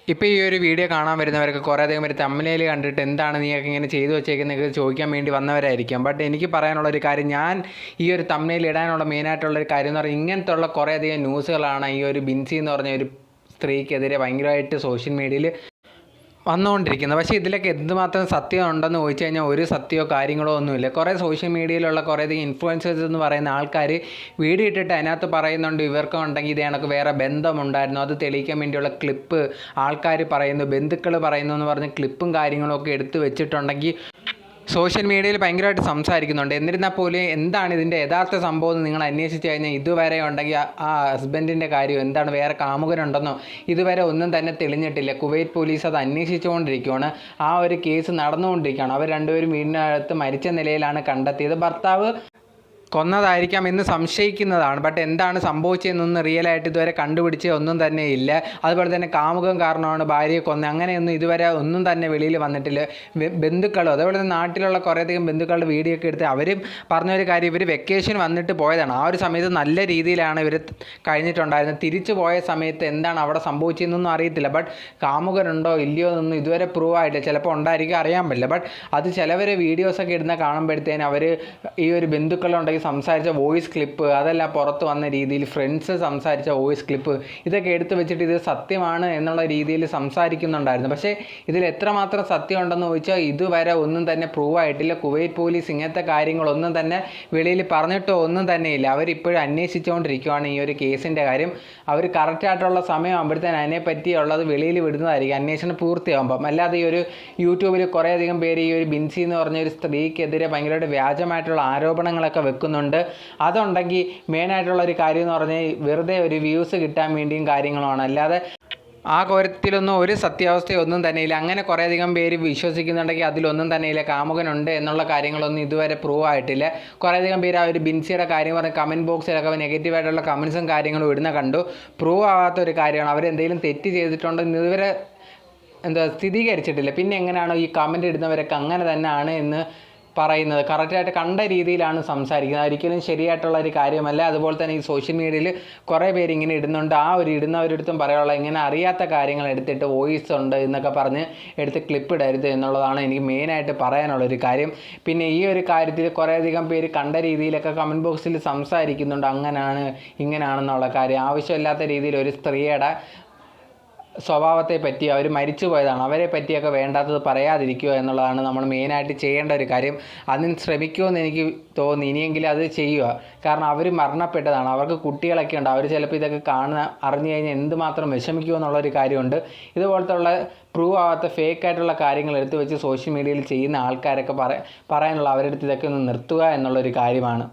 ഇപ്പോൾ ഈ ഒരു വീഡിയോ കാണാൻ വരുന്നവർക്ക് കുറേ അധികം പേര് തമ്മിലേൽ കണ്ടിട്ട് എന്താണ് നീയൊക്കെ ഇങ്ങനെ ചെയ്തു വെച്ചേക്കുന്നതൊക്കെ ചോദിക്കാൻ വേണ്ടി വന്നവരായിരിക്കും. ബട്ട് എനിക്ക് പറയാനുള്ളൊരു കാര്യം, ഞാൻ ഈ ഒരു തമ്മിലേൽ ഇടാനുള്ള മെയിനായിട്ടുള്ളൊരു കാര്യം എന്ന് പറഞ്ഞാൽ ഇങ്ങനത്തെ ഉള്ള കുറേ അധികം ന്യൂസുകളാണ് ഈ ഒരു ബിൻസി എന്ന് പറഞ്ഞ ഒരു സ്ത്രീക്കെതിരെ ഭയങ്കരമായിട്ട് സോഷ്യൽ മീഡിയയിൽ വന്നുകൊണ്ടിരിക്കുന്നത്. പക്ഷേ ഇതിലൊക്കെ എന്തുമാത്രം സത്യം ഉണ്ടെന്ന് ചോദിച്ചു കഴിഞ്ഞാൽ ഒരു സത്യമോ കാര്യങ്ങളോ ഒന്നുമില്ല. കുറേ സോഷ്യൽ മീഡിയയിലുള്ള കുറേയധികം ഇൻഫ്ലുവൻസേഴ്സ് എന്ന് പറയുന്ന ആൾക്കാർ വീഡിയോ ഇട്ടിട്ട് അതിനകത്ത് പറയുന്നുണ്ട് ഇവർക്ക് ഉണ്ടെങ്കിൽ ഇത് കണക്ക് വേറെ ബന്ധമുണ്ടായിരുന്നു, അത് തെളിയിക്കാൻ വേണ്ടിയുള്ള ക്ലിപ്പ് ആൾക്കാർ പറയുന്നു, ബന്ധുക്കൾ പറയുന്നു എന്ന് പറഞ്ഞ് ക്ലിപ്പും കാര്യങ്ങളും ഒക്കെ എടുത്ത് വെച്ചിട്ടുണ്ടെങ്കിൽ സോഷ്യൽ മീഡിയയിൽ ഭയങ്കരമായിട്ട് സംസാരിക്കുന്നുണ്ട്. എന്നിരുന്നാൽ പോലും എന്താണ് ഇതിൻ്റെ യഥാർത്ഥ സംഭവം എന്ന് നിങ്ങൾ അന്വേഷിച്ച് കഴിഞ്ഞാൽ ഇതുവരെ ഉണ്ടെങ്കിൽ ആ ഹസ്ബൻഡിൻ്റെ കാര്യം എന്താണ്, വേറെ കാമുകനുണ്ടെന്നോ ഇതുവരെ ഒന്നും തന്നെ തെളിഞ്ഞിട്ടില്ല. കുവൈറ്റ് പോലീസ് അത് അന്വേഷിച്ചുകൊണ്ടിരിക്കുകയാണ്. ആ ഒരു കേസ് നടന്നുകൊണ്ടിരിക്കുകയാണ്. അവർ രണ്ടുപേരും വീടിനകത്ത് മരിച്ച നിലയിലാണ് കണ്ടെത്തിയത്. ഭർത്താവ് കൊന്നതായിരിക്കാം എന്ന് സംശയിക്കുന്നതാണ്. ബട്ട് എന്താണ് സംഭവിച്ചതെന്നൊന്നും റിയലായിട്ട് ഇതുവരെ കണ്ടുപിടിച്ച് ഒന്നും തന്നെ ഇല്ല. അതുപോലെ തന്നെ കാമുകം കാരണമാണ് ഭാര്യയെ കൊന്നത്, അങ്ങനെയൊന്നും ഇതുവരെ ഒന്നും തന്നെ വെളിയിൽ വന്നിട്ടില്ല. ബന്ധുക്കളോ അതേപോലെ തന്നെ നാട്ടിലുള്ള കുറേയധികം ബന്ധുക്കളുടെ വീഡിയോ ഒക്കെ എടുത്ത് അവരും പറഞ്ഞൊരു കാര്യം, ഇവർ വെക്കേഷൻ വന്നിട്ട് പോയതാണ്. ആ ഒരു സമയത്ത് നല്ല രീതിയിലാണ് ഇവർ കഴിഞ്ഞിട്ടുണ്ടായിരുന്നത്. തിരിച്ചു പോയ സമയത്ത് എന്താണ് അവിടെ സംഭവിച്ചതെന്നൊന്നും അറിയത്തില്ല. ബട്ട് കാമുകനുണ്ടോ ഇല്ലയോ എന്നൊന്നും ഇതുവരെ പ്രൂവ് ആയിട്ടില്ല. ചിലപ്പോൾ ഉണ്ടായിരിക്കും, അറിയാൻ പറ്റില്ല. ബട്ട് അത് ചിലവർ വീഡിയോസൊക്കെ ഇടുന്ന കാണുമ്പോഴത്തേനും അവർ ഈ ഒരു ബന്ധുക്കളുണ്ടെങ്കിൽ സംസാരിച്ച വോയിസ് ക്ലിപ്പ്, അതെല്ലാം പുറത്ത് വന്ന രീതിയിൽ ഫ്രണ്ട്സ് സംസാരിച്ച വോയിസ് ക്ലിപ്പ് ഇതൊക്കെ എടുത്ത് വെച്ചിട്ട് ഇത് സത്യമാണ് എന്നുള്ള രീതിയിൽ സംസാരിക്കുന്നുണ്ടായിരുന്നു. പക്ഷേ ഇതിൽ എത്രമാത്രം സത്യം ഉണ്ടെന്ന് ചോദിച്ചാൽ ഇതുവരെ ഒന്നും തന്നെ പ്രൂവ് ആയിട്ടില്ല. കുവൈറ്റ് പോലീസ് ഇങ്ങനത്തെ കാര്യങ്ങളൊന്നും തന്നെ വെളിയിൽ പറഞ്ഞിട്ടോ ഒന്നും തന്നെ ഇല്ല. അവരിപ്പോഴും അന്വേഷിച്ചുകൊണ്ടിരിക്കുകയാണ് ഈ ഒരു കേസിൻ്റെ കാര്യം. അവർ കറക്റ്റായിട്ടുള്ള സമയം ആകുമ്പോഴത്തേന് അതിനെപ്പറ്റിയുള്ളത് വെളിയിൽ വിടുന്നതായിരിക്കും അന്വേഷണം പൂർത്തിയാകുമ്പം. അല്ലാതെ ഈ ഒരു യൂട്യൂബിൽ കുറേയധികം പേര് ഈ ഒരു ബിൻസി എന്ന് പറഞ്ഞ ഒരു സ്ത്രീക്കെതിരെ ഭയങ്കരമായിട്ട് വ്യാജമായിട്ടുള്ള ആരോപണങ്ങളൊക്കെ വെക്കുന്നുണ്ട്. അതുണ്ടെങ്കിൽ മെയിനായിട്ടുള്ളൊരു കാര്യം എന്ന് പറഞ്ഞാൽ വെറുതെ ഒരു വ്യൂസ് കിട്ടാൻ വേണ്ടിയും കാര്യങ്ങളുമാണ്. അല്ലാതെ ആ കാര്യത്തിലൊന്നും ഒരു സത്യാവസ്ഥയൊന്നും തന്നെയില്ല. അങ്ങനെ കുറേയധികം പേര് വിശ്വസിക്കുന്നുണ്ടെങ്കിൽ അതിലൊന്നും തന്നെയില്ല. കാമുകനുണ്ട് എന്നുള്ള കാര്യങ്ങളൊന്നും ഇതുവരെ പ്രൂവ് ആയിട്ടില്ല. കുറേയധികം പേര് ആ ഒരു ബിൻസിയുടെ കാര്യം പറഞ്ഞ് കമൻറ്റ് ബോക്സിലൊക്കെ നെഗറ്റീവായിട്ടുള്ള കമൻസും കാര്യങ്ങളും ഇടുന്ന കണ്ടു. പ്രൂവ് ആവാത്തൊരു കാര്യമാണ്. അവരെന്തെങ്കിലും തെറ്റ് ചെയ്തിട്ടുണ്ടോ ഇതുവരെ സ്ഥിരീകരിച്ചിട്ടില്ല. പിന്നെ എങ്ങനെയാണോ ഈ കമൻറ്റ് ഇടുന്നവരൊക്കെ അങ്ങനെ തന്നെയാണ് എന്ന് പറയുന്നത്? കറക്റ്റായിട്ട് കണ്ട രീതിയിലാണ് സംസാരിക്കുന്നത്. ഒരിക്കലും ശരിയായിട്ടുള്ള ഒരു കാര്യമല്ല. അതുപോലെ തന്നെ ഈ സോഷ്യൽ മീഡിയയിൽ കുറേ പേര് ഇങ്ങനെ ഇടുന്നുണ്ട്. ആ ഒരു ഇടുന്നവരടുത്തും പറയാനുള്ള ഇങ്ങനെ അറിയാത്ത കാര്യങ്ങൾ എടുത്തിട്ട് വോയിസ് ഉണ്ട് എന്നൊക്കെ പറഞ്ഞ് എടുത്ത് ക്ലിപ്പ് ഇടരുത് എന്നുള്ളതാണ് എനിക്ക് മെയിനായിട്ട് പറയാനുള്ളൊരു കാര്യം. പിന്നെ ഈ ഒരു കാര്യത്തിൽ കുറേയധികം പേര് കണ്ട രീതിയിലൊക്കെ കമൻറ്റ് ബോക്സിൽ സംസാരിക്കുന്നുണ്ട്, അങ്ങനെയാണ് ഇങ്ങനെയാണെന്നുള്ള കാര്യം. ആവശ്യമില്ലാത്ത രീതിയിൽ ഒരു സ്ത്രീയുടെ സ്വഭാവത്തെ പറ്റി, അവർ മരിച്ചു പോയതാണ്, അവരെ പറ്റിയൊക്കെ വേണ്ടാത്തത് പറയാതിരിക്കുക എന്നുള്ളതാണ് നമ്മൾ മെയിനായിട്ട് ചെയ്യേണ്ട ഒരു കാര്യം. അതിന് ശ്രമിക്കുമെന്ന് എനിക്ക് തോന്നി. ഇനിയെങ്കിലും അത് ചെയ്യുക. കാരണം അവർ മരണപ്പെട്ടതാണ്, അവർക്ക് കുട്ടികളൊക്കെ ഉണ്ട്. അവർ ചിലപ്പോൾ ഇതൊക്കെ അറിഞ്ഞു കഴിഞ്ഞാൽ എന്തുമാത്രം വിഷമിക്കുമോ എന്നുള്ളൊരു കാര്യമുണ്ട്. ഇതുപോലത്തെ ഉള്ള പ്രൂവ് ആവാത്ത ഫേക്കായിട്ടുള്ള കാര്യങ്ങൾ എടുത്തു വെച്ച് സോഷ്യൽ മീഡിയയിൽ ചെയ്യുന്ന ആൾക്കാരൊക്കെ പറയാനുള്ള അവരുടെ അടുത്ത് ഇതൊക്കെ ഒന്ന് നിർത്തുക എന്നുള്ളൊരു കാര്യമാണ്.